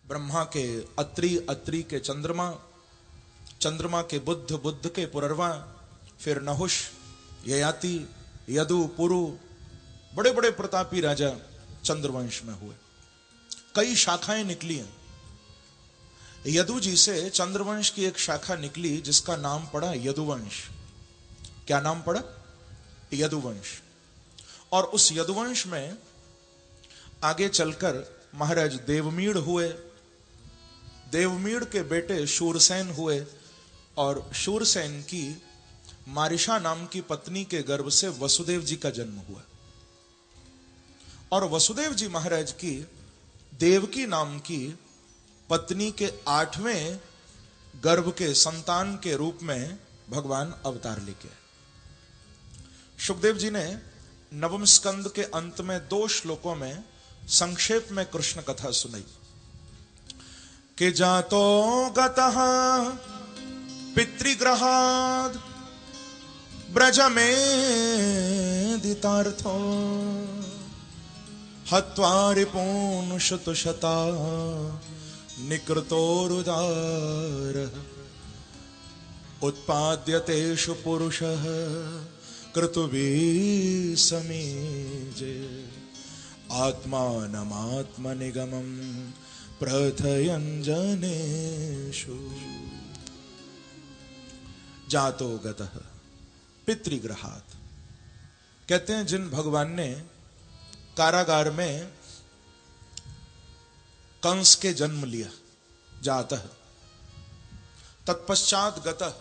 ब्रह्मा के अत्रि, अत्रि के चंद्रमा, चंद्रमा के बुद्ध, बुद्ध के पुरर्वा, फिर नहुष, ययाति, यदु, पुरु, बड़े बड़े प्रतापी राजा चंद्रवंश में हुए। कई शाखाएं निकली हैं। यदु जी से चंद्रवंश की एक शाखा निकली जिसका नाम पड़ा यदुवंश। क्या नाम पड़ा? यदुवंश। और उस यदुवंश में आगे चलकर महाराज देवमीड़ हुए, देवमीड़ के बेटे शूरसेन हुए, और शूरसेन की मारिशा नाम की पत्नी के गर्भ से वसुदेव जी का जन्म हुआ। और वसुदेव जी महाराज की देवकी नाम की पत्नी के 8वें गर्भ के संतान के रूप में भगवान अवतार लेके आए। शुकदेव जी ने नवम स्कंद के अंत में 2 श्लोकों में संक्षेप में कृष्ण कथा सुनाई कि जातो गतः पितृग्रहाद ब्रज में दितार्थो हत्वा रिपून् शतशता निकृतोरुदार उत्पाद्यतेषु पुरुषः क्रतुभिः समीजे आत्मानमात्मनिगमं प्रथयन् जनेषु। जातो गतः पितृग्रहात्, कहते हैं जिन भगवान ने कारागार में कंस के जन्म लिया, जातः, तत्पश्चात गतः,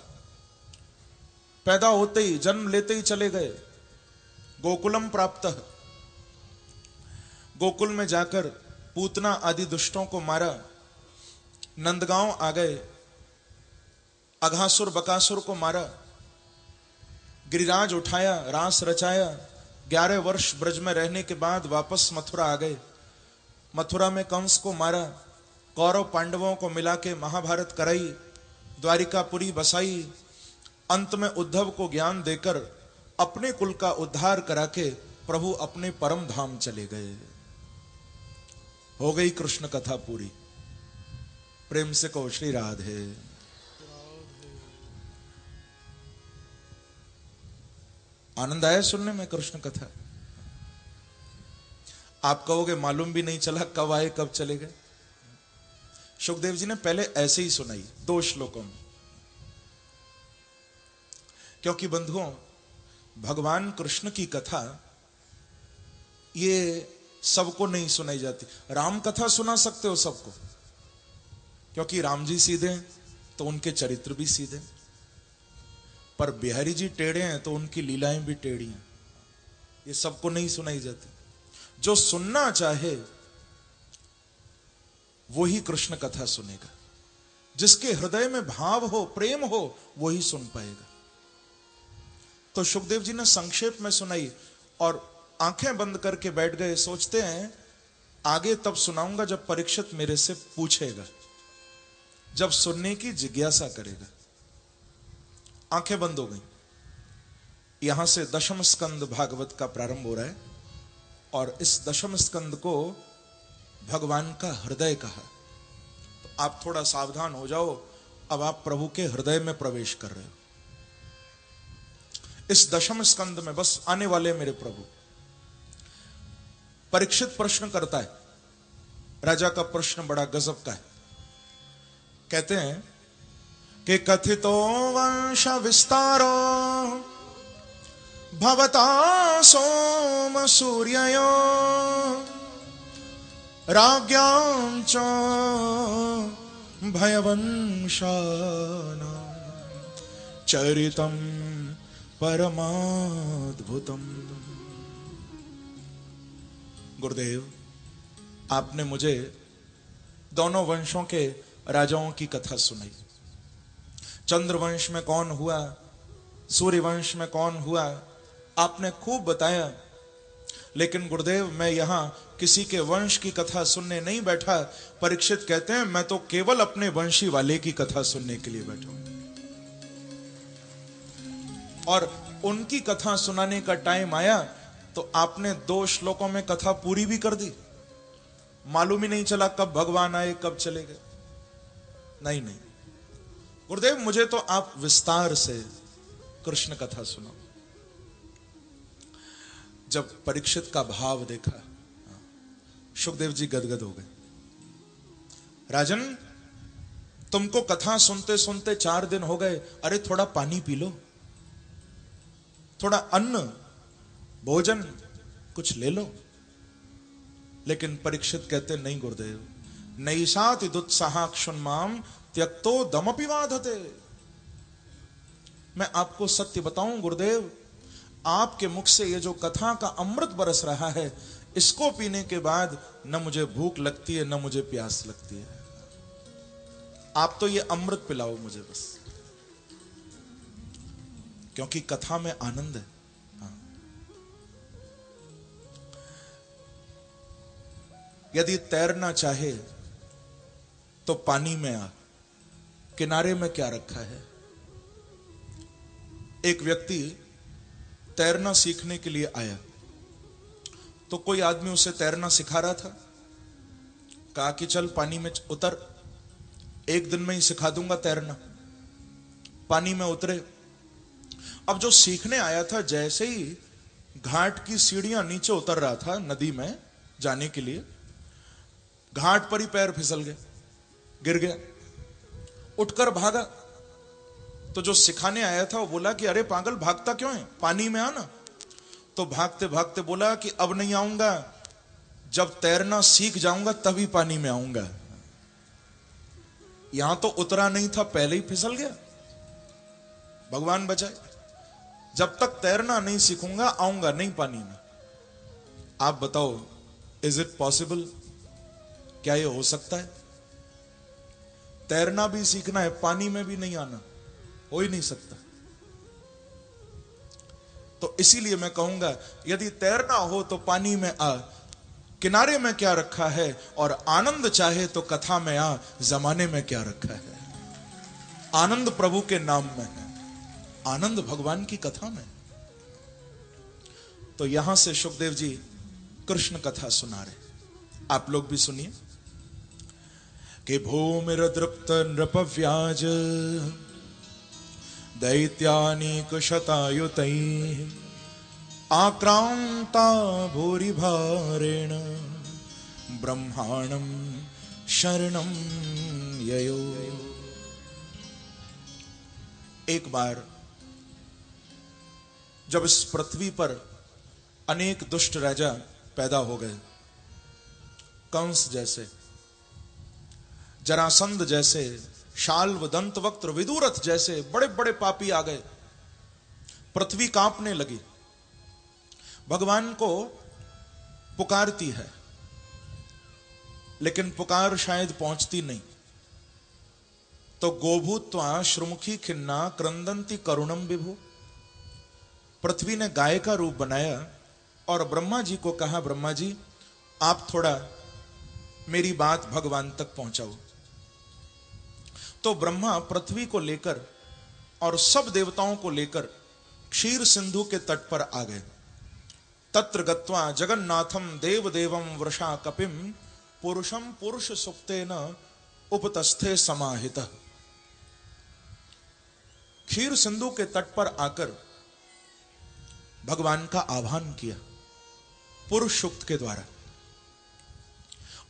पैदा होते ही जन्म लेते ही चले गए, गोकुलम प्राप्तः, गोकुल में जाकर पूतना आदि दुष्टों को मारा, नंदगांव आ गए, अघासुर बकासुर को मारा, गिरिराज उठाया, रास रचाया, 11 वर्ष ब्रज में रहने के बाद वापस मथुरा आ गए। मथुरा में कंस को मारा, कौरव पांडवों को मिला के महाभारत कराई, द्वारिकापुरी बसाई, अंत में उद्धव को ज्ञान देकर अपने कुल का उद्धार करा के प्रभु अपने परम धाम चले गए। हो गई कृष्ण कथा पूरी। प्रेम से कहो श्री राधे। आनंद आया सुनने में कृष्ण कथा? आप कहोगे मालूम भी नहीं चला कब आए कब चले गए। शुकदेव जी ने पहले ऐसे ही सुनाई 2 श्लोकों में, क्योंकि बंधुओं भगवान कृष्ण की कथा ये सबको नहीं सुनाई जाती। राम कथा सुना सकते हो सबको, क्योंकि राम जी सीधे हैं तो उनके चरित्र भी सीधे, पर बिहारी जी टेढ़े हैं तो उनकी लीलाएं भी टेढ़ी हैं। ये सबको नहीं सुनाई जाती। जो सुनना चाहे वही कृष्ण कथा सुनेगा, जिसके हृदय में भाव हो, प्रेम हो, वही सुन पाएगा। तो शुकदेव जी ने संक्षेप में सुनाई और आंखें बंद करके बैठ गए। सोचते हैं आगे तब सुनाऊंगा जब परीक्षित मेरे से पूछेगा, जब सुनने की जिज्ञासा करेगा। आंखें बंद हो गई। यहां से दशम स्कंद भागवत का प्रारंभ हो रहा है और इस दशम स्कंद को भगवान का हृदय कहा। तो आप थोड़ा सावधान हो जाओ, अब आप प्रभु के हृदय में प्रवेश कर रहे हो। इस दशम स्कंद में बस आने वाले मेरे प्रभु। परीक्षित प्रश्न करता है। राजा का प्रश्न बड़ा गजब का है। कहते हैं कि कथितो वंश विस्तारो भवता सोम सूर्ययो राज्ञां च भयवंशानां चरितं परमाद्भुतम। गुरुदेव, आपने मुझे दोनों वंशों के राजाओं की कथा सुनाई। चंद्रवंश में कौन हुआ, सूर्यवंश में कौन हुआ, आपने खूब बताया। लेकिन गुरुदेव, मैं यहां किसी के वंश की कथा सुनने नहीं बैठा। परीक्षित कहते हैं मैं तो केवल अपने वंशी वाले की कथा सुनने के लिए बैठा हूं, और उनकी कथा सुनाने का टाइम आया तो आपने 2 श्लोकों में कथा पूरी भी कर दी। मालूम ही नहीं चला कब भगवान आए कब चले गए। नहीं नहीं गुरुदेव, मुझे तो आप विस्तार से कृष्ण कथा सुनाओ। जब परीक्षित का भाव देखा, सुखदेव जी गदगद हो गए। राजन, तुमको कथा सुनते सुनते 4 दिन हो गए, अरे थोड़ा पानी पी लो, थोड़ा अन्न भोजन कुछ ले लो। लेकिन परीक्षित कहते नहीं गुरुदेव, नैषाति दुत्साहाक्षुन्माम त्यक्तो दमपि बाधते। मैं आपको सत्य बताऊं गुरुदेव, आपके मुख से ये जो कथा का अमृत बरस रहा है, इसको पीने के बाद न मुझे भूख लगती है न मुझे प्यास लगती है। आप तो ये अमृत पिलाओ मुझे बस, क्योंकि कथा में आनंद है। हाँ। यदि तैरना चाहे तो पानी में आ, किनारे में क्या रखा है। एक व्यक्ति तैरना सीखने के लिए आया, तो कोई आदमी उसे तैरना सिखा रहा था। कहा कि चल पानी में उतर, 1 दिन में ही सिखा दूंगा तैरना। पानी में उतरे। अब जो सीखने आया था, जैसे ही घाट की सीढ़ियां नीचे उतर रहा था नदी में जाने के लिए, घाट पर ही पैर फिसल गए, गिर गया। उठकर भागा तो जो सिखाने आया था वो बोला कि अरे पागल, भागता क्यों है, पानी में आना। तो भागते भागते बोला कि अब नहीं आऊंगा, जब तैरना सीख जाऊंगा तभी पानी में आऊंगा। यहां तो उतरा नहीं था, पहले ही फिसल गया। भगवान बचाए। जब तक तैरना नहीं सीखूंगा आऊंगा नहीं पानी में। आप बताओ, इज इट पॉसिबल? क्या यह हो सकता है? तैरना भी सीखना है, पानी में भी नहीं आना, हो ही नहीं सकता। तो इसीलिए मैं कहूंगा, यदि तैरना हो तो पानी में आ, किनारे में क्या रखा है, और आनंद चाहे तो कथा में आ, जमाने में क्या रखा है। आनंद प्रभु के नाम में है, आनंद भगवान की कथा में। तो यहां से सुखदेव जी कृष्ण कथा सुना रहे, आप लोग भी सुनिए। कि भूमिर्दृप्त नृपव्याज दैत्यानीक शतायुतैः आक्रांता भूरिभारेण ब्रह्माणं शरणं ययो। एक बार जब इस पृथ्वी पर अनेक दुष्ट राजा पैदा हो गए, कंस जैसे, जरासंध जैसे, शाल्व, दंतवक्त्र, विदुरथ जैसे बड़े बड़े पापी आ गए। पृथ्वी कांपने लगी, भगवान को पुकारती है, लेकिन पुकार शायद पहुंचती नहीं। तो गोभूत्वा श्रुमुखी खिन्ना क्रंदंती करुणम विभु। पृथ्वी ने गाय का रूप बनाया और ब्रह्मा जी को कहा, ब्रह्मा जी आप थोड़ा मेरी बात भगवान तक पहुंचाओ। तो ब्रह्मा पृथ्वी को लेकर और सब देवताओं को लेकर क्षीर सिंधु के तट पर आ गए। तत्र गत्वा जगन्नाथम देव देवम वृषा कपिम पुरुषम पुरुष सुप्तेन उपतस्थे समाहितः। क्षीर सिंधु के तट पर आकर भगवान का आह्वान किया पुरुष सुक्त के द्वारा,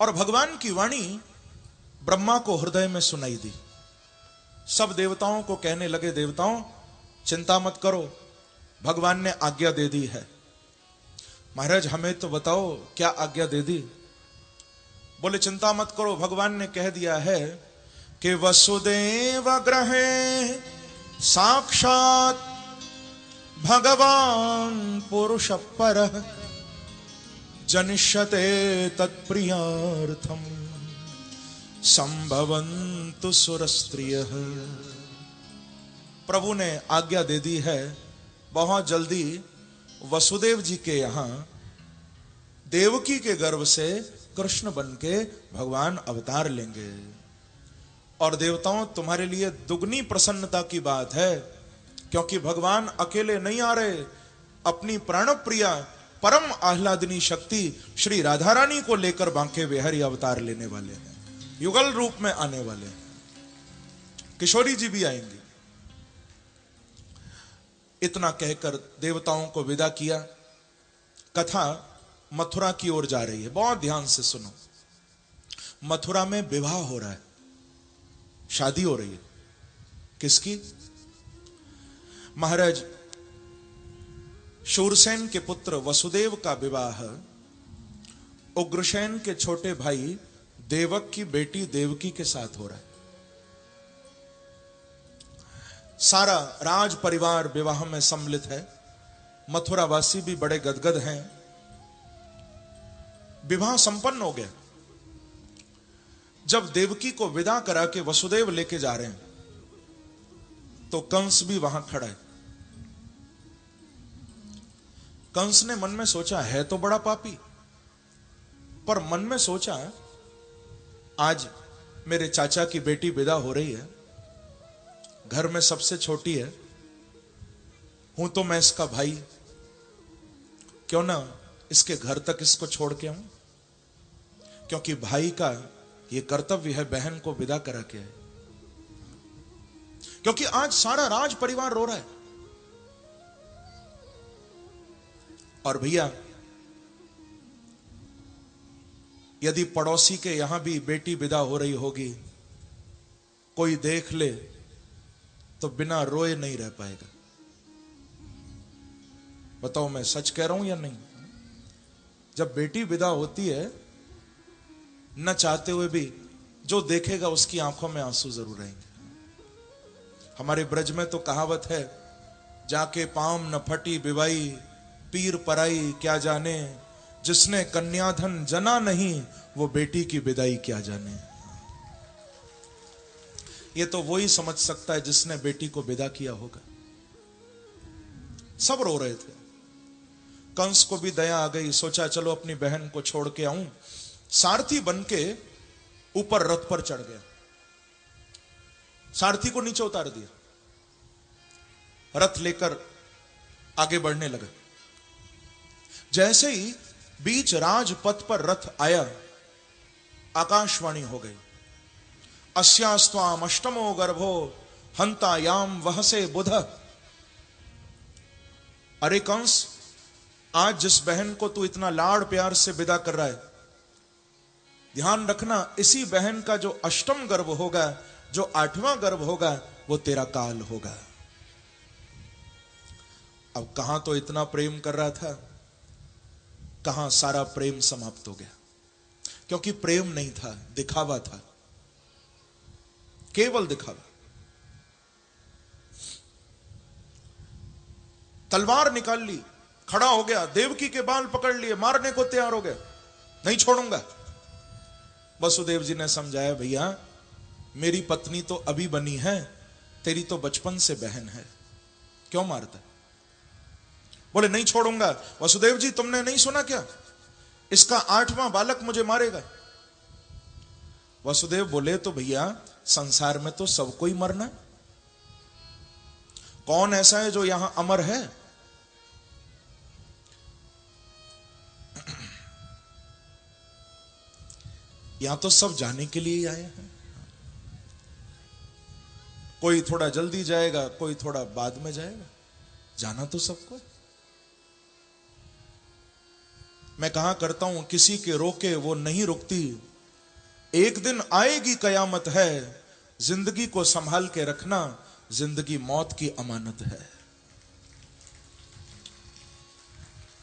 और भगवान की वाणी ब्रह्मा को हृदय में सुनाई दी। सब देवताओं को कहने लगे, देवताओं चिंता मत करो, भगवान ने आज्ञा दे दी है। महाराज हमें तो बताओ क्या आज्ञा दे दी? बोले चिंता मत करो, भगवान ने कह दिया है कि वसुदेव ग्रहे साक्षात भगवान पुरुष परः जनिष्यते तत्प्रियार्थम संभवन्तु सुरस्त्रियः। प्रभु ने आज्ञा दे दी है, बहुत जल्दी वसुदेव जी के यहां देवकी के गर्भ से कृष्ण बन के भगवान अवतार लेंगे। और देवताओं तुम्हारे लिए दुगनी प्रसन्नता की बात है, क्योंकि भगवान अकेले नहीं आ रहे, अपनी प्राणप्रिया परम आह्लादनी शक्ति श्री राधा रानी को लेकर बांके बिहारी अवतार लेने वाले हैं, युगल रूप में आने वाले हैं। किशोरी जी भी आएंगी। इतना कहकर देवताओं को विदा किया। कथा मथुरा की ओर जा रही है। बहुत ध्यान से सुनो। मथुरा में विवाह हो रहा है, शादी हो रही है। किसकी? महाराज शूरसेन के पुत्र वसुदेव का विवाह उग्रसेन के छोटे भाई देवक की बेटी देवकी के साथ हो रहा है। सारा राज परिवार विवाह में सम्मिलित है। मथुरा वासी भी बड़े गदगद हैं। विवाह संपन्न हो गया। जब देवकी को विदा करा के वसुदेव लेके जा रहे हैं तो कंस भी वहां खड़ा है। कंस ने मन में सोचा, है तो बड़ा पापी, पर मन में सोचा आज मेरे चाचा की बेटी विदा हो रही है, घर में सबसे छोटी है, हूं तो मैं इसका भाई, क्यों ना इसके घर तक इसको छोड़ के आऊं, क्योंकि भाई का ये कर्तव्य है बहन को विदा करा के आए। क्योंकि आज सारा राज परिवार रो रहा है। और भैया यदि पड़ोसी के यहां भी बेटी विदा हो रही होगी, कोई देख ले तो बिना रोए नहीं रह पाएगा। बताओ मैं सच कह रहा हूं या नहीं? जब बेटी विदा होती है, न चाहते हुए भी जो देखेगा उसकी आंखों में आंसू जरूर आएंगे। हमारे ब्रज में तो कहावत है, जाके पाम न फटी बिवाई, पीर पराई क्या जाने, जिसने कन्याधन जना नहीं, वो बेटी की विदाई क्या जाने। ये तो वही समझ सकता है जिसने बेटी को विदा किया होगा। सब रो रहे थे। कंस को भी दया आ गई। सोचा चलो अपनी बहन को छोड़ के आऊं। सारथी बनके ऊपर रथ पर चढ़ गया। सारथी को नीचे उतार दिया। रथ लेकर आगे बढ़ने लगा। जैसे ही बीच राजपथ पर रथ आया, आकाशवाणी हो गई, अस्यास्त्वाम अष्टमो गर्भो हंता याम वहसे बुध। अरे कंस, आज जिस बहन को तू इतना लाड़ प्यार से विदा कर रहा है, ध्यान रखना इसी बहन का जो अष्टम गर्भ होगा, जो आठवां गर्भ होगा, वो तेरा काल होगा। अब कहां तो इतना प्रेम कर रहा था, कहां सारा प्रेम समाप्त हो गया। क्योंकि प्रेम नहीं था, दिखावा था, केवल दिखावा। तलवार निकाल ली, खड़ा हो गया, देवकी के बाल पकड़ लिए, मारने को तैयार हो गया। नहीं छोड़ूंगा। वसुदेव जी ने समझाया, भैया मेरी पत्नी तो अभी बनी है, तेरी तो बचपन से बहन है, क्यों मारता? बोले नहीं छोड़ूंगा। वसुदेव जी तुमने नहीं सुना क्या, इसका आठवां बालक मुझे मारेगा। वसुदेव बोले तो भैया संसार में तो सबको ही मरना, कौन ऐसा है जो यहां अमर है? यहां तो सब जाने के लिए ही आए हैं। कोई थोड़ा जल्दी जाएगा, कोई थोड़ा बाद में जाएगा, जाना तो सबको। मैं कहा करता हूं, किसी के रोके वो नहीं रुकती, एक दिन आएगी कयामत है, जिंदगी को संभाल के रखना, जिंदगी मौत की अमानत है।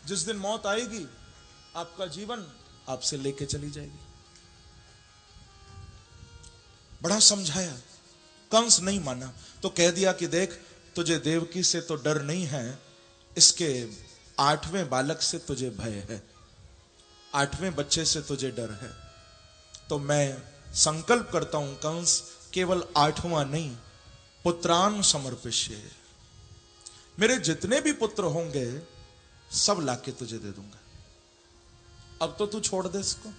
जिस दिन मौत आएगी, आपका जीवन आपसे लेके चली जाएगी। बड़ा समझाया, कंस नहीं माना, तो कह दिया कि देख, तुझे देवकी से तो डर नहीं है, इसके आठवें बालक से तुझे भय है, आठवें बच्चे से तुझे डर है। तो मैं संकल्प करता हूं कंस, केवल आठवां नहीं, पुत्रान समर्पिष्ये, मेरे जितने भी पुत्र होंगे सब लाके तुझे दे दूंगा। अब तो तू छोड़ दे इसको।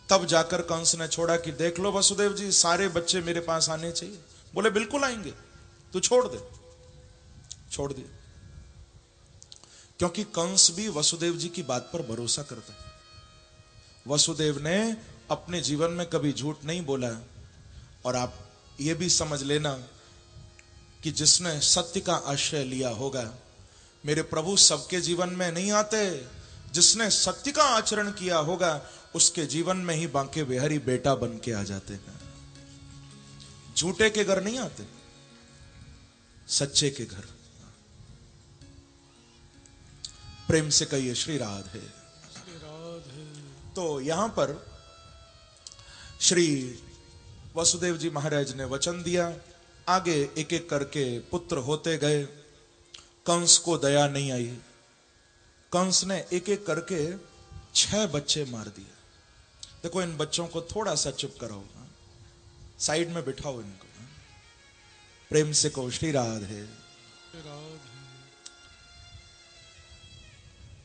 तब जाकर कंस ने छोड़ा कि देख लो वसुदेव जी, सारे बच्चे मेरे पास आने चाहिए। बोले बिल्कुल आएंगे, तू छोड़ दे। छोड़ दिया। क्योंकि कंस भी वसुदेव जी की बात पर भरोसा करता है। वसुदेव ने अपने जीवन में कभी झूठ नहीं बोला। और आप ये भी समझ लेना कि जिसने सत्य का आश्रय लिया होगा, मेरे प्रभु सबके जीवन में नहीं आते। जिसने सत्य का आचरण किया होगा उसके जीवन में ही बांके बिहारी बेटा बन के आ जाते हैं। झूठे के घर नहीं आते, सच्चे के घर। प्रेम से कहिए श्री राधे। तो यहां पर श्री वसुदेव जी महाराज ने वचन दिया, आगे एक एक करके पुत्र होते गए। कंस को दया नहीं आई। कंस ने एक एक करके 6 बच्चे मार दिए। देखो इन बच्चों को थोड़ा सा चुप कराओ, साइड में बिठाओ इनको। प्रेम से कहो श्री राधे।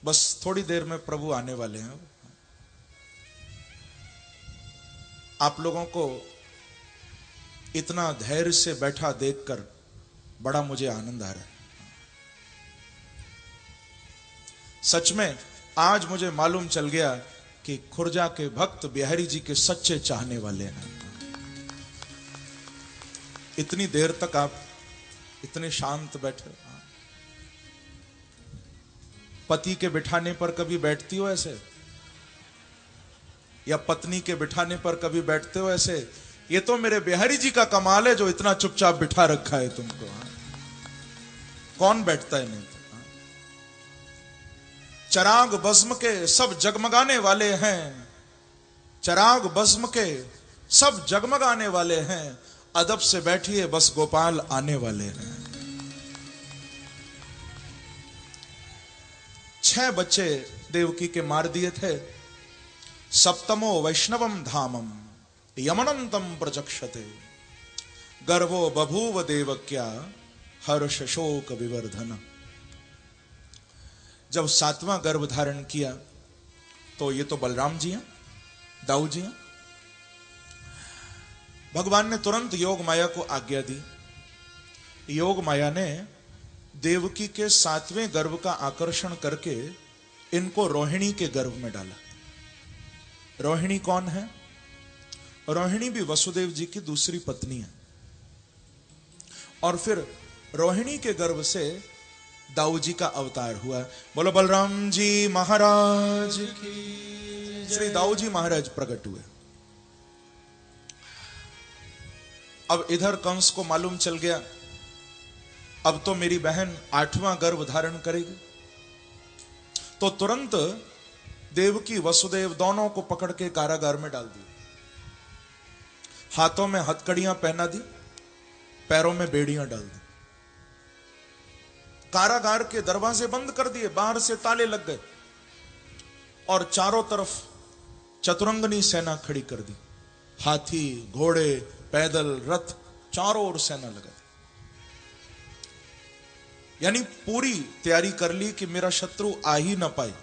बस थोड़ी देर में प्रभु आने वाले हैं। आप लोगों को इतना धैर्य से बैठा देखकर बड़ा मुझे आनंद आ रहा है। सच में आज मुझे मालूम चल गया कि खुर्जा के भक्त बिहारी जी के सच्चे चाहने वाले हैं। इतनी देर तक आप इतने शांत बैठे। पति के बिठाने पर कभी बैठती हो ऐसे, या पत्नी के बिठाने पर कभी बैठते हो ऐसे? ये तो मेरे बिहारी जी का कमाल है जो इतना चुपचाप बिठा रखा है तुमको। कौन बैठता है? नहीं। चराग भस्म के सब जगमगाने वाले हैं, चराग भस्म के सब जगमगाने वाले हैं। अदब से बैठिए, बस गोपाल आने वाले हैं। 6 बच्चे देवकी के मार दिए थे। सप्तमो वैष्णवम धामम यमनंतम प्रचक्षते गर्भो बभूव देवक्या हर्ष शोक विवर्धन। जब 7वां गर्भ धारण किया तो ये तो बलराम जी हैं, दाऊ जी हैं। भगवान ने तुरंत योग माया को आज्ञा दी। योग माया ने देवकी के 7वें गर्भ का आकर्षण करके इनको रोहिणी के गर्भ में डाला। रोहिणी कौन है? रोहिणी भी वसुदेव जी की दूसरी पत्नी है। और फिर रोहिणी के गर्भ से दाऊ जी का अवतार हुआ। बोलो बलराम जी महाराज की। श्री दाऊ जी महाराज प्रकट हुए। अब इधर कंस को मालूम चल गया, अब तो मेरी बहन 8वां गर्भ धारण करेगी। तो तुरंत देवकी वसुदेव दोनों को पकड़ के कारागार में डाल दिया। हाथों में हथकड़ियां पहना दी, पैरों में बेड़ियां डाल दी। कारागार के दरवाजे बंद कर दिए, बाहर से ताले लग गए और चारों तरफ चतुरंगनी सेना खड़ी कर दी। हाथी, घोड़े, पैदल, रथ, चारों ओर सेना लगा दी। यानी पूरी तैयारी कर ली कि मेरा शत्रु आ ही ना पाए।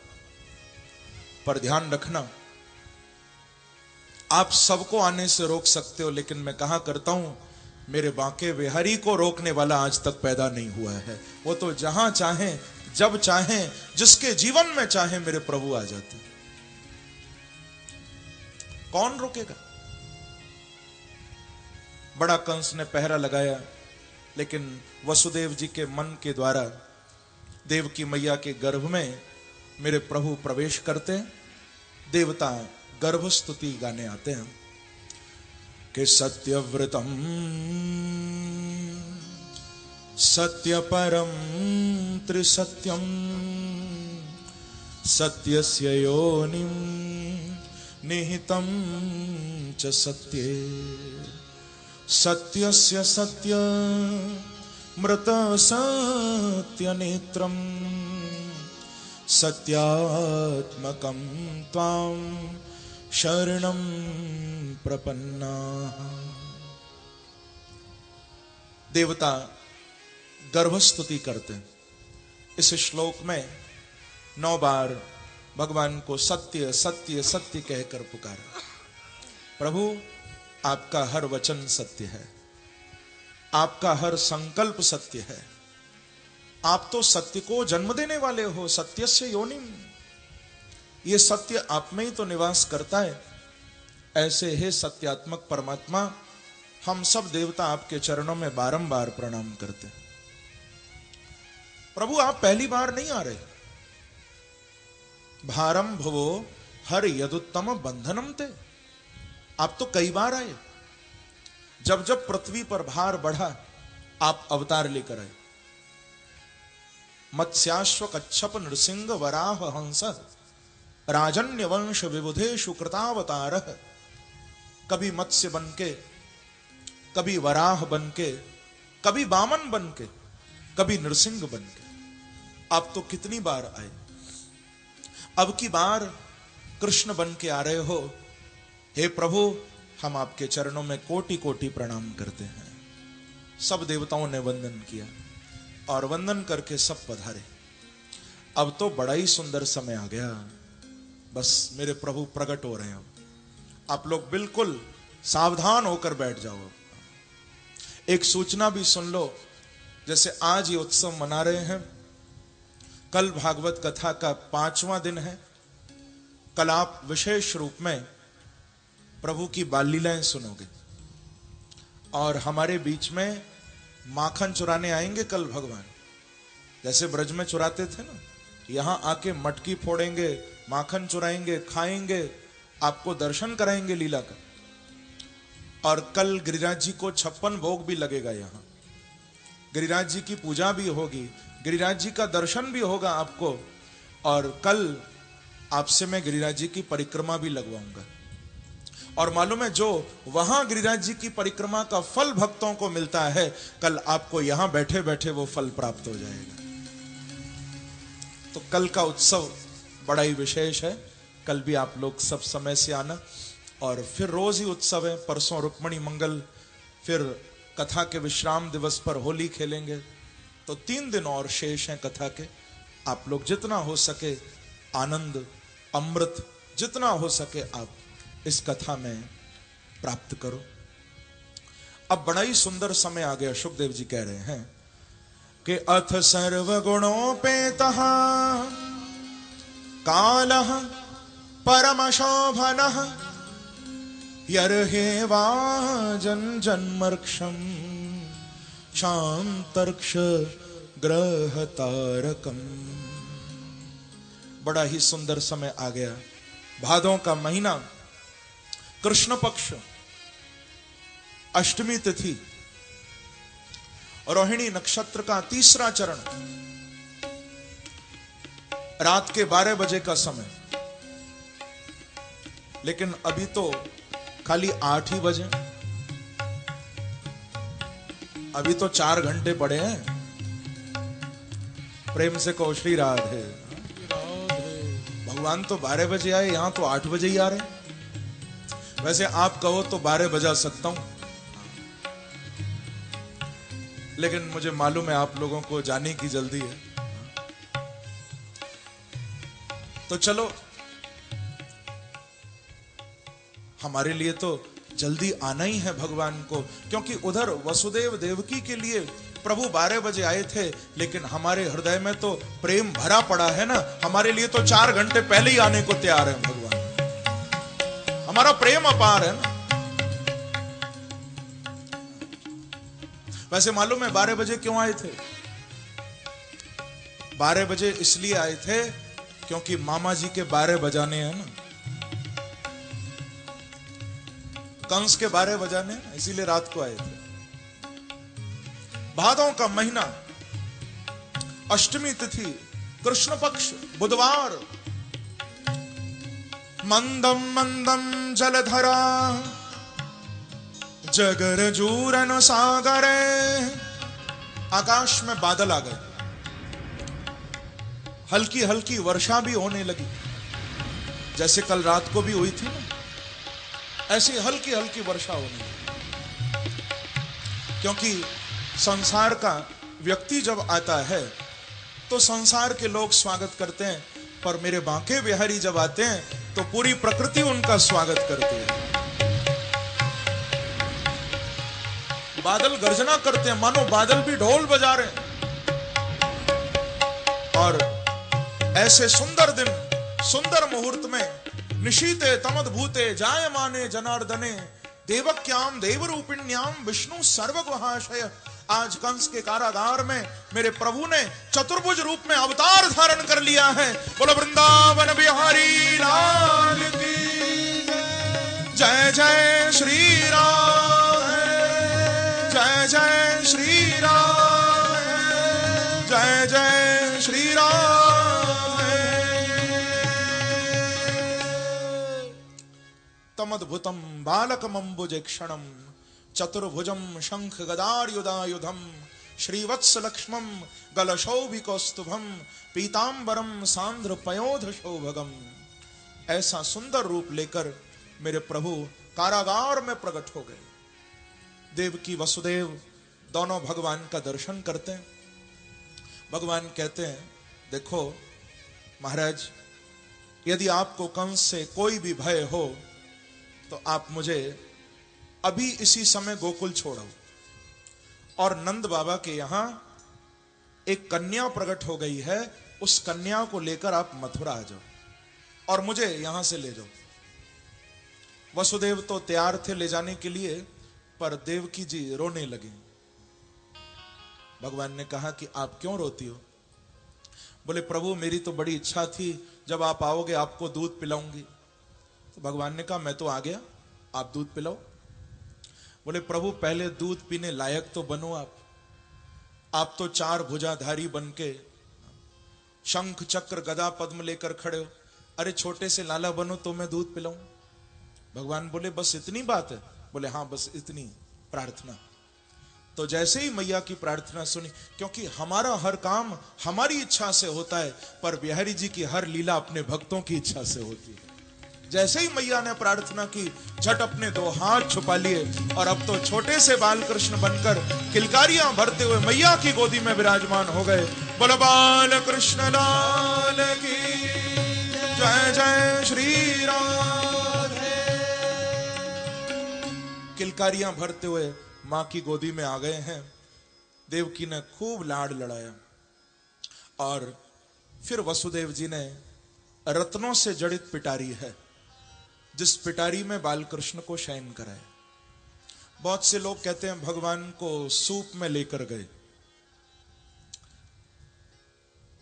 पर ध्यान रखना, आप सबको आने से रोक सकते हो, लेकिन मैं कहा करता हूं मेरे बांके बिहारी को रोकने वाला आज तक पैदा नहीं हुआ है। वो तो जहां चाहे, जब चाहे, जिसके जीवन में चाहे मेरे प्रभु आ जाते। कौन रोकेगा? बड़ा कंस ने पहरा लगाया, लेकिन वसुदेव जी के मन के द्वारा देवकी मैया के गर्भ में मेरे प्रभु प्रवेश करते हैं। देवता गर्भ स्तुति गाने आते हैं कि सत्यव्रतम सत्य परम त्रिसत्यम सत्यस्य योनिम निहितम च सत्ये सत्यस्य सत्य मृत सत्य नेत्रम सत्यात्मकं त्वां शरणं प्रपन्ना। देवता गर्भस्तुति करते हैं। इस श्लोक में 9 बार भगवान को सत्य सत्य सत्य कहकर पुकारा। प्रभु, आपका हर वचन सत्य है, आपका हर संकल्प सत्य है। आप तो सत्य को जन्म देने वाले हो, सत्यस्य योनिम, ये सत्य आप में ही तो निवास करता है। ऐसे हे सत्यात्मक परमात्मा, हम सब देवता आपके चरणों में बारंबार प्रणाम करते हैं। प्रभु आप पहली बार नहीं आ रहे। भारम भवो हर यदुत्तम बंधनम ते, आप तो कई बार आए। जब जब पृथ्वी पर भार बढ़ा आप अवतार लेकर आए। मत्स्याश्व कच्छप नृसिंह वराह हंस राजन्य वंश विबुधेषु कृतावतार। कभी मत्स्य बनके, कभी वराह बनके, कभी वामन बनके, कभी नृसिंह बनके, आप तो कितनी बार आए। अब की बार कृष्ण बन के आ रहे हो। हे प्रभु, हम आपके चरणों में कोटि कोटि प्रणाम करते हैं। सब देवताओं ने वंदन किया और वंदन करके सब पधारे। अब तो बड़ा ही सुंदर समय आ गया। बस मेरे प्रभु प्रकट हो रहे हैं। आप लोग बिल्कुल सावधान होकर बैठ जाओ। एक सूचना भी सुन लो, जैसे आज ये उत्सव मना रहे हैं, कल भागवत कथा का 5वां दिन है। कल आप विशेष रूप में प्रभु की बाल लीलाएं सुनोगे और हमारे बीच में माखन चुराने आएंगे कल भगवान। जैसे ब्रज में चुराते थे ना, यहां आके मटकी फोड़ेंगे, माखन चुराएंगे, खाएंगे, आपको दर्शन कराएंगे लीला का। और कल गिरिराज जी को 56 भोग भी लगेगा। यहां गिरिराज जी की पूजा भी होगी, गिरिराज जी का दर्शन भी होगा आपको। और कल आपसे मैं गिरिराज जी की परिक्रमा भी लगवाऊंगा। और मालूम है, जो वहां गिरिराज जी की परिक्रमा का फल भक्तों को मिलता है, कल आपको यहां बैठे बैठे वो फल प्राप्त हो जाएगा। तो कल का उत्सव बड़ा ही विशेष है। कल भी आप लोग सब समय से आना। और फिर रोज ही उत्सव है। परसों रुक्मणी मंगल, फिर कथा के विश्राम दिवस पर होली खेलेंगे। तो 3 दिन और शेष हैं कथा के। आप लोग जितना हो सके आनंद, अमृत जितना हो सके आप इस कथा में प्राप्त करो। अब बड़ा ही सुंदर समय आ गया। शुकदेव जी कह रहे हैं कि अथ सर्वगुणोपेतः कालः परमशोभनः यर्हेवाजन जन्मर्क्षम शांतर्क्ष ग्रह तारकम। बड़ा ही सुंदर समय आ गया। भादों का महीना, कृष्ण पक्ष, अष्टमी तिथि, रोहिणी नक्षत्र का 3रा चरण, रात के 12 बजे का समय। लेकिन अभी तो खाली 8 ही बजे, अभी तो 4 घंटे पड़े हैं। प्रेम से कहो श्री राधे। भगवान तो 12 बजे आए, यहां तो 8 बजे ही आ रहे हैं। वैसे आप कहो तो 12 बजा सकता हूं, लेकिन मुझे मालूम है आप लोगों को जाने की जल्दी है। तो चलो, हमारे लिए तो जल्दी आना ही है भगवान को, क्योंकि उधर वसुदेव देवकी के लिए प्रभु 12 बजे आए थे, लेकिन हमारे हृदय में तो प्रेम भरा पड़ा है ना। हमारे लिए तो 4 घंटे पहले ही आने को तैयार है भगवान। हमारा प्रेम अपार है ना। वैसे मालूम है 12 बजे क्यों आए थे? 12 बजे इसलिए आए थे क्योंकि मामा जी के 12 बजाने हैं ना, कंस के 12 बजाने, इसीलिए रात को आए थे। भादों का महीना, अष्टमी तिथि, कृष्ण पक्ष, बुधवार। मंदम मंदम जलधरा जगर जूरन सागरे। आकाश में बादल आ गए, हल्की हल्की वर्षा भी होने लगी। जैसे कल रात को भी हुई थी ना, ऐसी हल्की हल्की वर्षा होने लगी। क्योंकि संसार का व्यक्ति जब आता है तो संसार के लोग स्वागत करते हैं, पर मेरे बांके बिहारी जब आते हैं तो पूरी प्रकृति उनका स्वागत करती है। बादल गर्जना करते हैं, मानो बादल भी ढोल बजा रहे हैं। और ऐसे सुंदर दिन, सुंदर मुहूर्त में निशीते तमद्भूते जायमाने जनार्दने देवक्याम देवरूपिण्याम विष्णु सर्वगुहाशय। आज कंस के कारागार में मेरे प्रभु ने चतुर्भुज रूप में अवतार धारण कर लिया है। बोलो वृंदावन बिहारी लाल की जय जय श्री राम, जय जय श्री राम, जय जय श्री राम। तमद्भुतम बालकमंबुजेक्षणम चतुर्भुजम शंख गदायुधायुधम श्रीवत्स लक्ष्मम गलशोभिकौस्तुभम पीतांबरम सांद्र पयोध शोभगम। ऐसा सुंदर रूप लेकर मेरे प्रभु कारागार में प्रकट हो गए। देवकी वसुदेव दोनों भगवान का दर्शन करते हैं। भगवान कहते हैं, देखो महाराज, यदि आपको कंस से कोई भी भय हो तो आप मुझे अभी इसी समय गोकुल छोड़ो, और नंद बाबा के यहां एक कन्या प्रकट हो गई है, उस कन्या को लेकर आप मथुरा आ जाओ और मुझे यहां से ले जाओ। वसुदेव तो तैयार थे ले जाने के लिए, पर देवकी जी रोने लगी। भगवान ने कहा कि आप क्यों रोती हो? बोले प्रभु मेरी तो बड़ी इच्छा थी, जब आप आओगे आपको दूध पिलाऊंगी। तो भगवान ने कहा मैं तो आ गया, आप दूध पिलाओ। बोले प्रभु पहले दूध पीने लायक तो बनो आप तो चार भुजाधारी बनके शंख चक्र गदा पद्म लेकर खड़े हो। अरे छोटे से लाला बनो तो मैं दूध पिलाऊं। भगवान बोले बस इतनी बात है? बोले हाँ बस इतनी प्रार्थना। तो जैसे ही मैया की प्रार्थना सुनी, क्योंकि हमारा हर काम हमारी इच्छा से होता है, पर बिहारी जी की हर लीला अपने भक्तों की इच्छा से होती है। जैसे ही मैया ने प्रार्थना की, झट अपने दो हाथ छुपा लिए और अब तो छोटे से बाल कृष्ण बनकर किलकारियां भरते हुए मैया की गोदी में विराजमान हो गए। बोलो बाल कृष्ण लाल की जय जय श्री राधे। किलकारियां भरते हुए मां की गोदी में आ गए हैं। देवकी ने खूब लाड लड़ाया और फिर वसुदेव जी ने रत्नों से जड़ित पिटारी है, जिस पिटारी में बालकृष्ण को शयन कराया। बहुत से लोग कहते हैं भगवान को सूप में लेकर गए।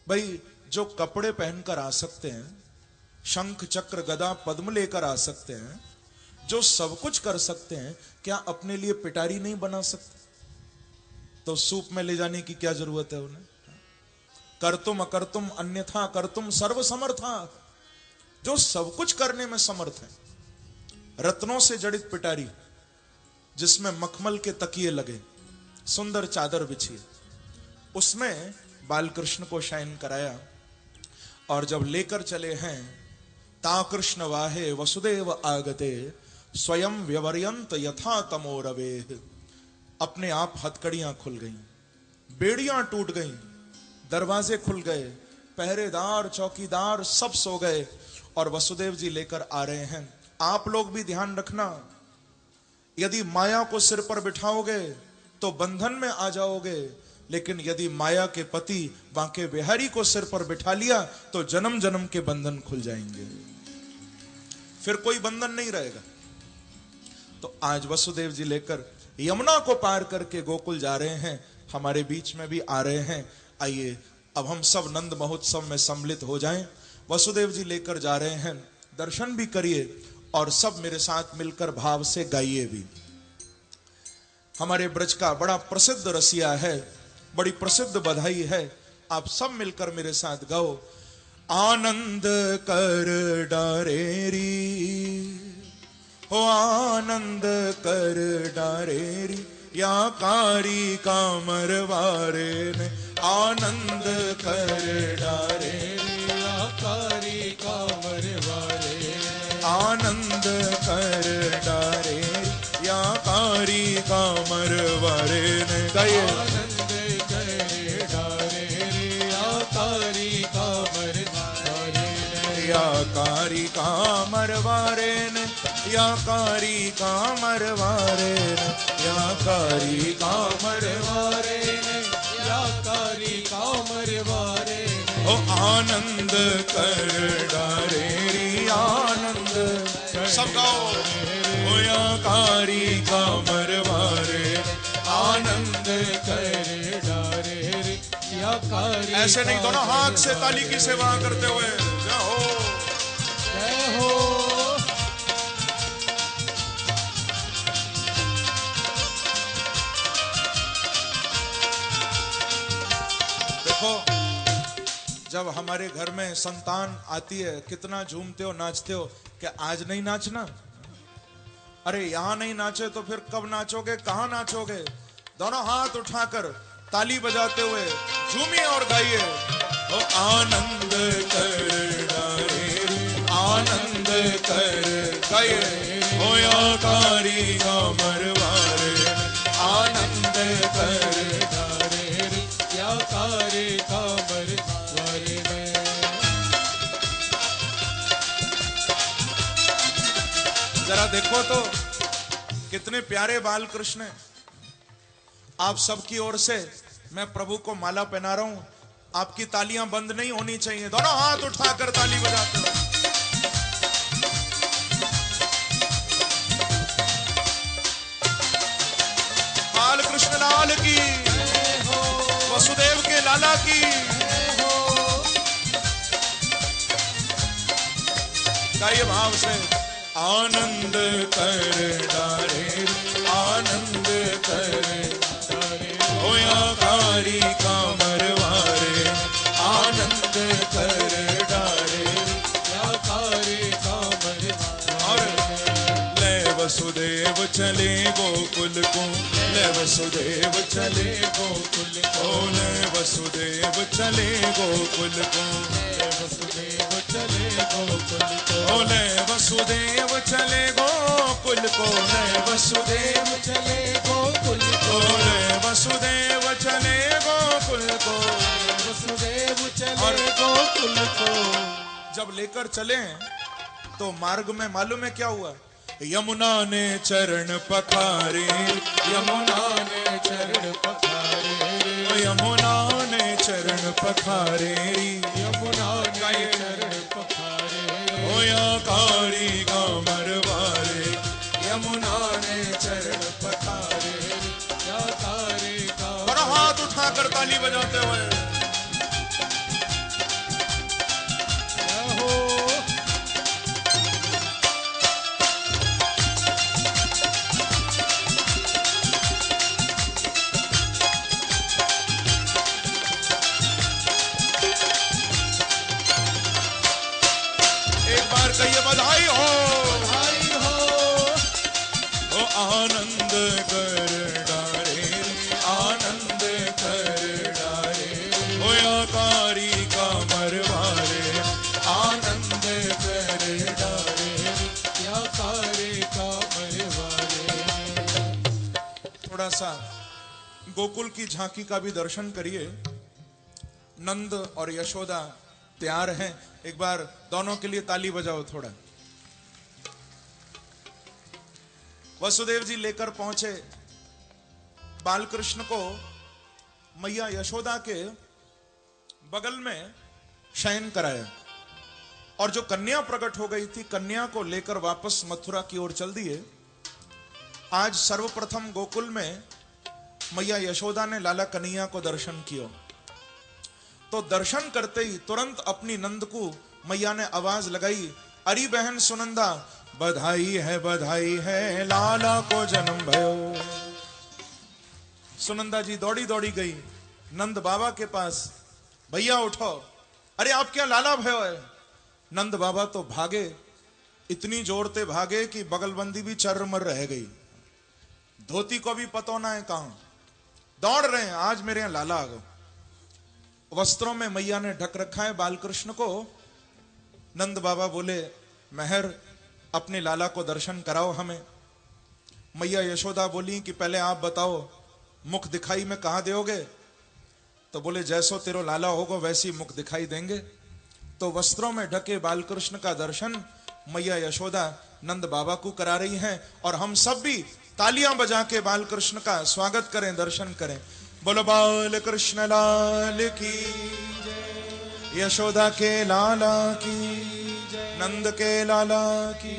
भाई जो कपड़े पहनकर आ सकते हैं, शंख चक्र गदा पद्म लेकर आ सकते हैं, जो सब कुछ कर सकते हैं, क्या अपने लिए पिटारी नहीं बना सकते? तो सूप में ले जाने की क्या जरूरत है उन्हें? कर्तुम अकर्तुम अन्यथा कर्तुम सर्व समर्था, जो सब कुछ करने में समर्थ है। रत्नों से जड़ित पिटारी जिसमें मखमल के तकिए लगे, सुंदर चादर बिछी, उसमें बालकृष्ण को शयन कराया। और जब लेकर चले हैं, ता कृष्ण वाहे वसुदेव आगते स्वयं व्यवरयंत यथा तमो रवेह। अपने आप हथकड़ियां खुल गईं, बेड़ियां टूट गईं, दरवाजे खुल गए, पहरेदार चौकीदार सब सो गए और वसुदेव जी लेकर आ रहे हैं। आप लोग भी ध्यान रखना, यदि माया को सिर पर बिठाओगे तो बंधन में आ जाओगे, लेकिन यदि माया के पति बांके बिहारी को सिर पर बिठा लिया तो जन्म जन्म के बंधन खुल जाएंगे, फिर कोई बंधन नहीं रहेगा। तो आज वसुदेव जी लेकर यमुना को पार करके गोकुल जा रहे हैं, हमारे बीच में भी आ रहे हैं। आइए अब हम सब नंद महोत्सव में सम्मिलित हो जाएं। वसुदेव जी लेकर जा रहे हैं, दर्शन भी करिए और सब मेरे साथ मिलकर भाव से गाइए भी। हमारे ब्रज का बड़ा प्रसिद्ध रसिया है, बड़ी प्रसिद्ध बधाई है, आप सब मिलकर मेरे साथ गाओ। आनंद कर डारेरी हो आनंद कर डारेरी, या कारी कामर वारे ने आनंद कर डारेरी, या कारी कामर वारे आनंद कर डारेरी, या कारी कामर वारे ने। गाइए आनंद कर डारेरी, या कारी कामर वारे ने, या कारी कामर वारे ने, या कारी कामर वारे ने, या कारी कामर वारे ने, या कारी कामर वारे ने। ओ आनंद कर डारे रे आनंद। सब गाओ। होया कारी का मरवारे आनंद कर डारे रे या कारी। ऐसे नहीं, दोनों हाथ से ताली की सेवा करते हुए जय हो जय हो। देखो, जब हमारे घर में संतान आती है कितना झूमते हो, नाचते हो। क्या आज नहीं नाचना? अरे यहां नहीं नाचे तो फिर कब नाचोगे, कहां नाचोगे? दोनों हाथ उठाकर ताली बजाते हुए झूमिए और गाइए। ओ आनंद कर डारे आनंद कर गाइए। होया कारी का मरवारे आनंद कर डारे या कारी का मरवारे में। जरा देखो तो कितने प्यारे बाल कृष्ण। आप सबकी ओर से मैं प्रभु को माला पहना रहा हूं। आपकी तालियां बंद नहीं होनी चाहिए। दोनों हाथ उठाकर ताली बजाते हो। बाल कृष्ण लाल की, वसुदेव के लाला की। गाइए भाव से। आनंद कर डारे आनंद कर डारे होया कारी का मरवारे आनंद कर डारे या कारी का मरवारे। ले वसुदेव चले गोकुल को, ले वसुदेव चले गोकुल को, ले वसुदेव चले गोकुल को, ले वसुदेव चले गोकुल को, ले वसुदेव चले गोकुल को, ले वसुदेव चले गोकुल को, ले वसुदेव चले गोकुल को, वसुदेव चले गोकुल को। जब लेकर चले तो मार्ग में मालूम है क्या हुआ? यमुना ने चरण पखारे, यमुना ने चरण पखारे, यमुना ने चरण पखारे, यमुना ने चरण पखारे। होया कारी का मरवारे यमुना ने चरण पखारे या कारी का। और हाथ उठाकर ताली बजाते हुए कहिए बधाई हो, बधाई हो। ओ आनंद कर डारे आनंद कर डारे होया कारी का मरवारे आनंद कर डारे या कारी का मरवारे। थोड़ा सा गोकुल की झांकी का भी दर्शन करिए। नंद और यशोदा तैयार हैं। एक बार दोनों के लिए ताली बजाओ थोड़ा। वसुदेव जी लेकर पहुंचे बालकृष्ण को मैया यशोदा के बगल में शयन कराया और जो कन्या प्रकट हो गई थी, कन्या को लेकर वापस मथुरा की ओर चल दिए। आज सर्वप्रथम गोकुल में मैया यशोदा ने लाला कन्हैया को दर्शन किया। तो दर्शन करते ही तुरंत अपनी नंद को मैया ने आवाज लगाई, अरी बहन सुनंदा बधाई है लाला को जन्म भयो। सुनंदा जी दौड़ी दौड़ी गई नंद बाबा के पास, भैया उठो, अरे आप क्या लाला भयो है। नंद बाबा तो भागे, इतनी जोर से भागे कि बगलबंदी भी चर्रमर रह गई, धोती को भी पतो ना है कहां। दौड़ रहे हैं, आज मेरे यहां लाला आ गए। वस्त्रों में मैया ने ढक रखा है बालकृष्ण को। नंद बाबा बोले, मेहर अपने लाला को दर्शन कराओ हमें। मैया यशोदा बोली कि पहले आप बताओ मुख दिखाई में कहां दोगे। तो बोले, जैसो तेरो लाला होगा वैसी मुख दिखाई देंगे। तो वस्त्रों में ढके बालकृष्ण का दर्शन मैया यशोदा नंद बाबा को करा रही हैं और हम सब भी तालियां बजा के बालकृष्ण का स्वागत करें, दर्शन करें। बोलो बाल कृष्ण लाल की जय, यशोदा के लाला की जय, नंद के लाला की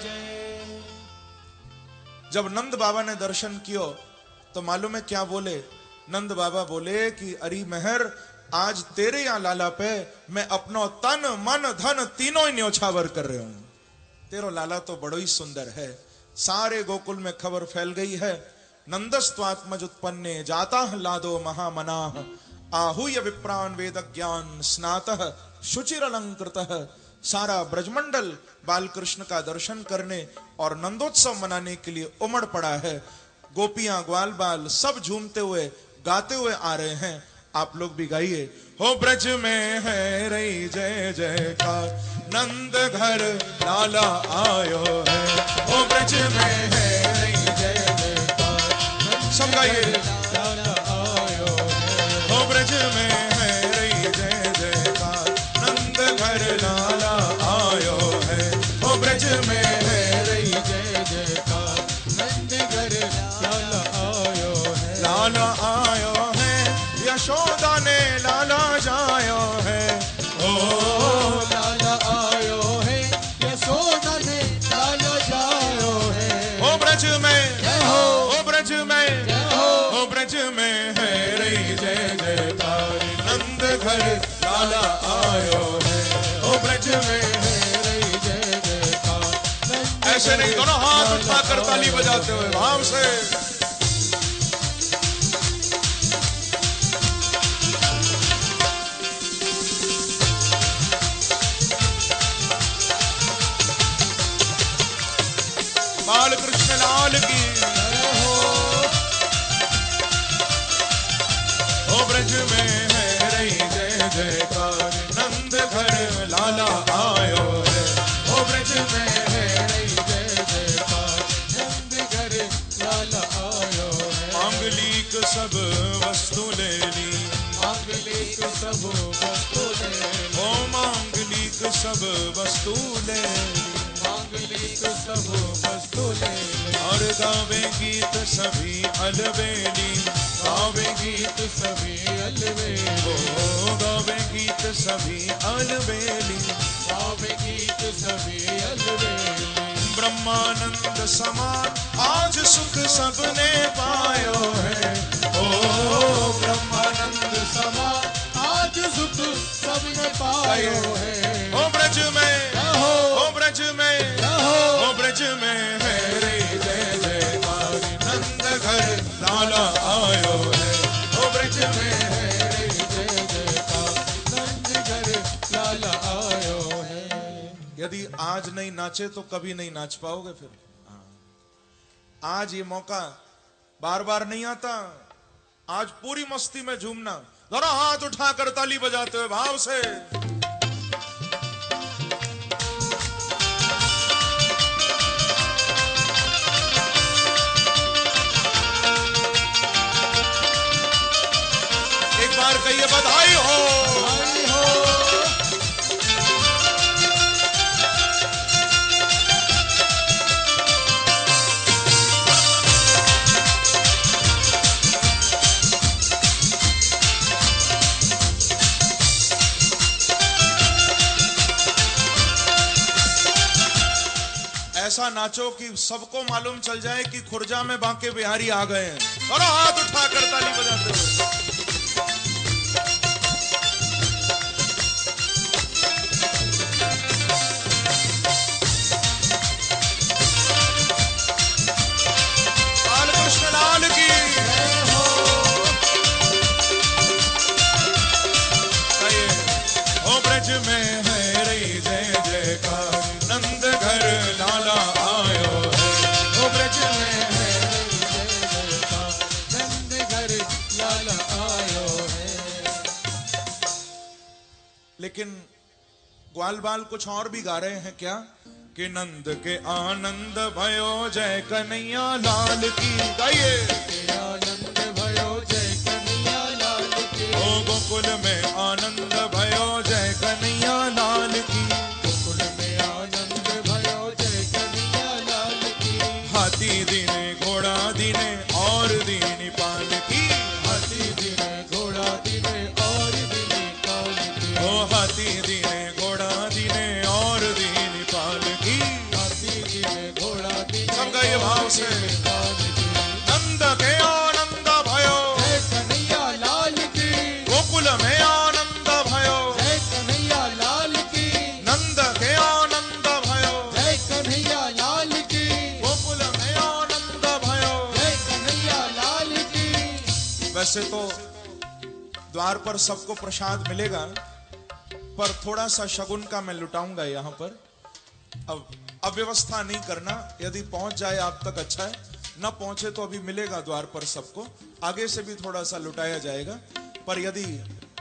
जय। जब नंद बाबा ने दर्शन कियो तो मालूम है क्या बोले? नंद बाबा बोले कि अरे मेहर, आज तेरे यहाँ लाला पे मैं अपनो तन मन धन तीनों ही न्योछावर कर रहे हूं। तेरो लाला तो बड़ो ही सुंदर है। सारे गोकुल में खबर फैल गई है, नंदस्त्वात्मज उत्पन्ने जाता लादो महामनाः आहूय विप्रान वेद ज्ञान स्नातः शुचिर अलंकृतः। सारा ब्रजमंडल बालकृष्ण का दर्शन करने और नंदोत्सव मनाने के लिए उमड़ पड़ा है। गोपियां ग्वाल बाल सब झूमते हुए गाते हुए आ रहे हैं। आप लोग भी गाइए। हो ब्रज में है रही जय जयकार, नंद घर लाला आयो है। हो ब्रज में है रही जय जयकार, सब गाइए। लाला आयो है। हो ब्रज में है रही जय जयकार, नंद घर लाला आयो है। हो ब्रज में है रही जय जयकार, नंद घर लाला आयो है। लाला आयो है, यशोदा ने लाला जायो है। ओ लाला आयो है, यशोदा ने लाला जायो है। ओ ब्रज में हो ब्रज में हो ब्रज में है रही जय जयकार, नंद घर लाला आयो है। ओ ब्रज में है रही जय जयकार। ऐसे नहीं, दोनों हाथ उठाकर ताली बजाते हुए भाव से। बाल कृष्ण लाल की हो ब्रज में है रही जय जयकार, नंद घर लाला आयो है। हो ब्रज में है रही जय जयकार, नंद घर लाला आयो है। मांगलिक सब वस्तु ले ली, मांगलिक सब वस्तु ले ली। ओ मांगलिक सब वस्तु ले ली, मांगलिक सब वस्तु ले ली। और गावे गीत सभी अलबेली, गावे गीत सभी अलबेली। ओ गावे गीत सभी अलबेली, गावे गीत सभी अलबेली। ब्रह्मानंद समान आज सुख सबने पायो है। ओ ब्रह्मानंद समान आज सुख सबने पायो है। ओ ब्रज में हो ब्रज में हो ब्रज में है रे जय जयकार, नंद घर लाला आयो है। ओ ब्रज में है रे जय जयकार, नंद घर लाला आयो है। यदि आज नहीं नाचे तो कभी नहीं नाच पाओगे फिर। आज ये मौका बार बार नहीं आता। आज पूरी मस्ती में झूमना। जरा हाथ उठाकर ताली बजाते हुए भाव से। एक बार कहिए बधाई हो, बधाई हो। ऐसा नाचो कि सबको मालूम चल जाए कि खुर्जा में बांके बिहारी आ गए हैं। और हाथ उठाकर ताली बजाते हुए। बालकृष्ण लाल की ओ ब्रज में है रही जय जयकार, नंद घर लाला आयो है। ओ ब्रज में है रही जय जयकार, नंद घर लाला आयो है। लेकिन ग्वाल बाल कुछ और भी गा रहे हैं क्या? कि नंद के आनंद भयो जय कन्हैया लाल की। गाइए। आनंद भयो जय कन्हैया लाल की। ओ गोकुल में आनंद भयो जय कन्हैया लाल की। गोकुल में आनंद भयो जय कन्हैया लाल की। हाथी दीने घोड़ा दीने और दीनी पाल की। हाथी दीने घोड़ा दीने और दीनी पाल की। ओ से नंद के आनंद भयो, जय कन्हैया लाल की, गोकुल में आनंद भयो, जय कन्हैया लाल की, नंद के आनंद भयो, जय कन्हैया लाल की, गोकुल में आनंद भयो। जय कन्हैया लाल की। वैसे तो द्वार पर सबको प्रसाद मिलेगा, पर थोड़ा सा शगुन का मैं लुटाऊंगा यहाँ पर। अब अव्यवस्था नहीं करना, यदि पहुंच जाए आप तक अच्छा है, न पहुंचे तो अभी मिलेगा द्वार पर सबको, आगे से भी थोड़ा सा लुटाया जाएगा, पर यदि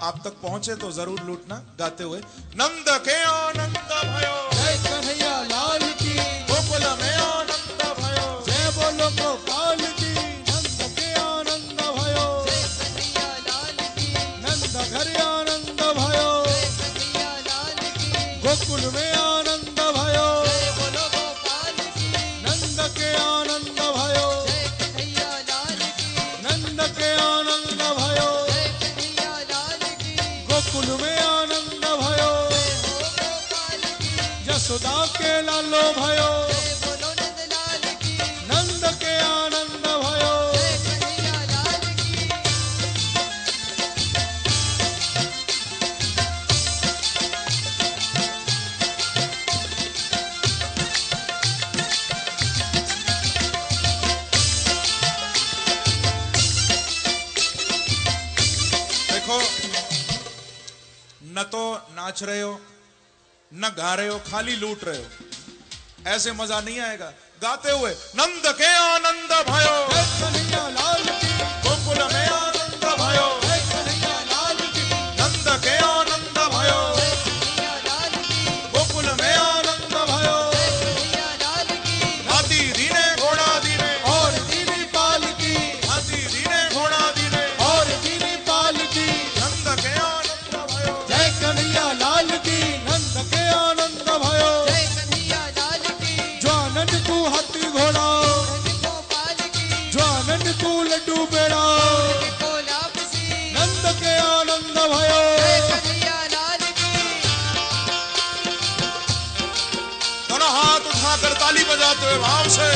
आप तक पहुंचे तो जरूर लूटना गाते हुए। नंद के आनंद भयो, जय कन्हैया लाल की, गोकुल में आनंद भयो, जय बोलो गोपाल की, नंद के आनंद भयो, जय कन्हैया लाल की, नंद घर आनंद भयो, जय कन्हैया लाल की, गोकुल में आनंद भयो, जय बोलो गोपाल की, नंद के आनंद भयो, जय कन्हैया लाल की, नंद के आनंद भयो, जय कन्हैया लाल की, गोकुल में आनंद भयो, जय हो गोपाल की, यशोदा के लालो भयो, जय बोलो नंद लाल की, नंद के आनंद भयो, जय कन्हैया लाल की। देखो, न तो नाच रहे हो न गा रहे हो, खाली लूट रहे हो, ऐसे मजा नहीं आएगा। गाते हुए नंद के आनंद भयो, जय कन्हैया लाल की, गोकुल में आनंद भयो, जय कन्हैया लाल की, नंद के आनंद भयो, जय कन्हैया लाल की, गोकुल में आनंद भयो, जय कन्हैया लाल की, हाथी दीने घोड़ा दीने, और दीनी पाल की, हाथी दीने घोड़ा दीने, और दीनी पाल की, नंद के आनंद भयो, जय कन्हैया लाल की, नंद के आनंद भयो, जय कन्हैया लाल की, जो आनंद तू हाथी घोड़ा, नंद गोपाल की, जो आनंद तू लड्डू पेड़ा, को लापसी, नंद के आनंद भयो, जय कन्हैया लाल की। दोनों हाथ उठाकर ताली बजाते हुए भाव से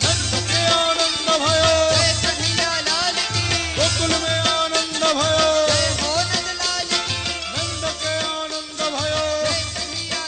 नंद के आनंद भयो, जय कन्हैया लाल की, गोकुल में आनंद भयो, जय हो नंद लाल की, नंद के आनंद भयो, जय कन्हैया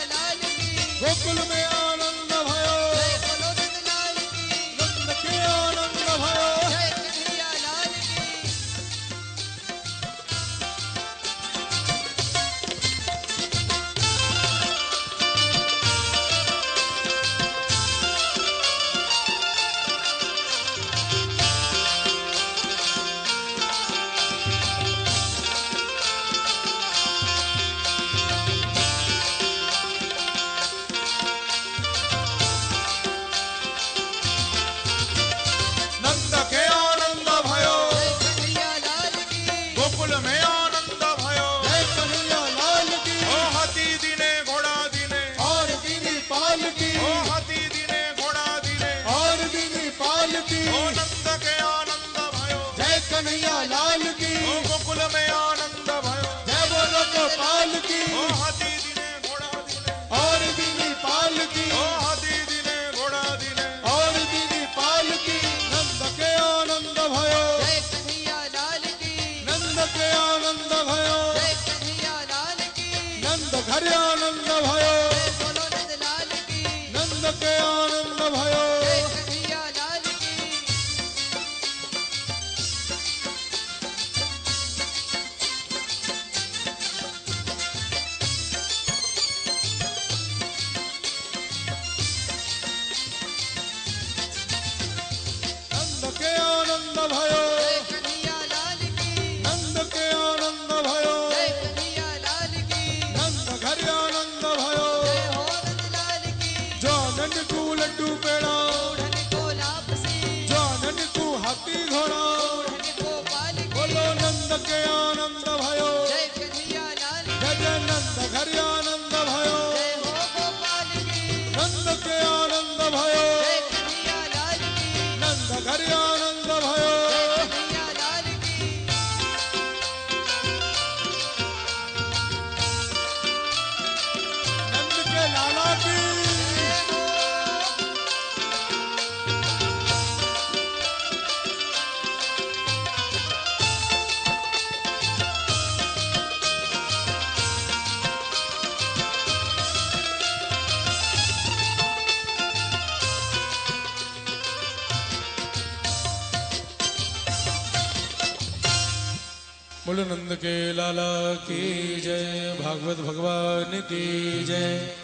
नंद के लाला की जय, भागवत भगवान की जय।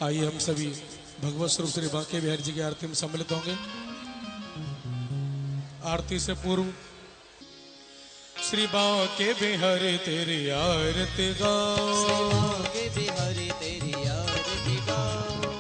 आइए हम सभी भगवत स्वरूप श्री बांके बिहारी जी की आरती में सम्मिलित होंगे। आरती से पूर्व श्री बांके बिहारी तेरी आरती गाओ, के बिहारी तेरी आरती गाओ,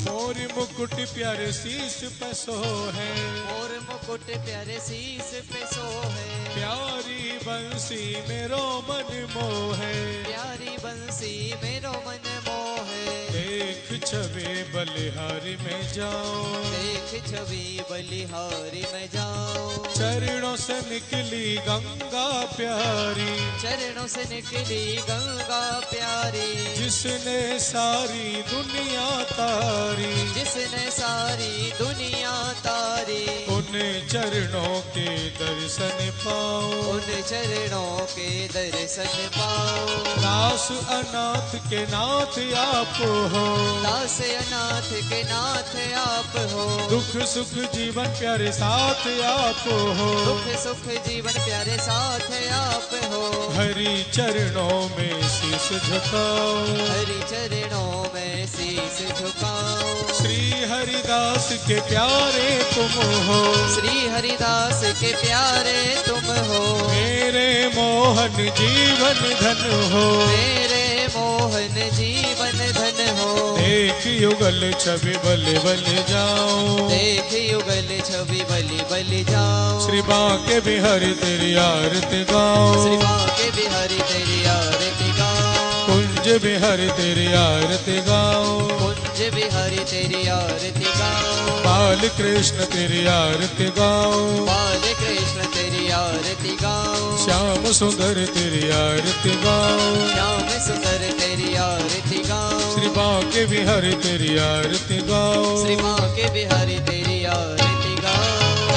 मोरी मुकुट प्यारे शीश पे सोहे, और मुकुट प्यारे शीस पे सोहे, प्यारी बंसी मेरो मन मोहे, प्यारी बंसी मेरो मन मोहे, देख छवि बलिहारी में जाओ, देख छवि बलिहारी में जाओ, चरणों से निकली गंगा प्यारी, चरणों से निकली गंगा प्यारी, जिसने सारी दुनिया तारी, जिसने सारी दुनिया तारी, उन चरणों के दर्शन पाओ, उन चरणों के दर्शन पाओ, दास अनाथ के नाथ आप हो, दास अनाथ के नाथ आप हो, दुख सुख जीवन प्यारे साथ आप हो, दुख सुख जीवन प्यारे साथ आप हो, हरि चरणों में शीश झुकाओ, हरि चरणों में शीस झुकाओ, श्री हरिदास के प्यारे तुम हो, श्री हरिदास के प्यारे तुम हो, मेरे मोहन जीवन धन हो, मेरे मोहन जीवन धन हो, देख युगल छवि बल बल जाओ, देख युगल छवि बलि बलि जाओ, श्री बांके बिहारी तेरी आरती गाओ, श्री बांके बिहारी तेरी आरती गाओ, कुंज बिहारी तेरी आरती गाओ, कुंज बिहारी तेरी आरती गाओ, बाल कृष्ण तेरी आरती गाओ, बाल कृष्ण तेरी आरती गाओ, श्याम सुंदर तेरी आरती गाओ, श्याम सुंदर तेरी आरती गाओ, श्री बांके बिहारी तेरी आरती गाओ, श्री बांके बिहारी तेरी आरती गाओ,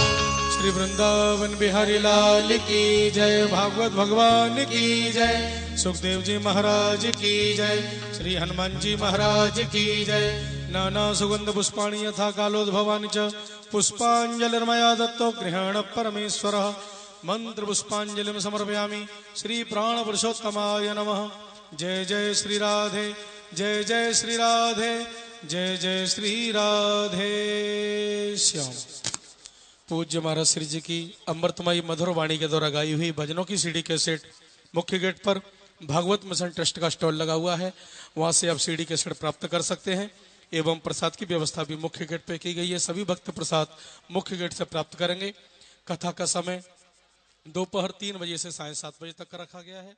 श्री वृंदावन बिहारी लाल की जय, भागवत भगवान की जय, सुखदेव जी महाराज की जय, श्री हनुमान जी महाराज की जय। नाना सुगंध पुष्पाणि यथा कालोद्भवानि च पुष्पांजलिर्मया दत्तो गृहाण परमेश्वरः, मंत्र पुष्पांजलिं समर्पयामि श्री प्राण पुरुषोत्तमाय नमः। जय जय श्री राधे, जय जय श्री राधे, जय जय श्री राधे श्याम। पूज्य महाराज श्री जी की अमृतमयी मधुर वाणी के द्वारा गाई हुई भजनों की सीडी कैसेट मुख्य गेट पर भागवत मिशन ट्रस्ट का स्टॉल लगा हुआ है, वहां से आप सीडी कैसेट प्राप्त कर सकते हैं एवं प्रसाद की व्यवस्था भी मुख्य गेट पे की गई है। सभी भक्त प्रसाद मुख्य गेट से प्राप्त करेंगे। कथा का समय दोपहर 3 बजे से साढ़े 7 बजे तक का रखा गया है।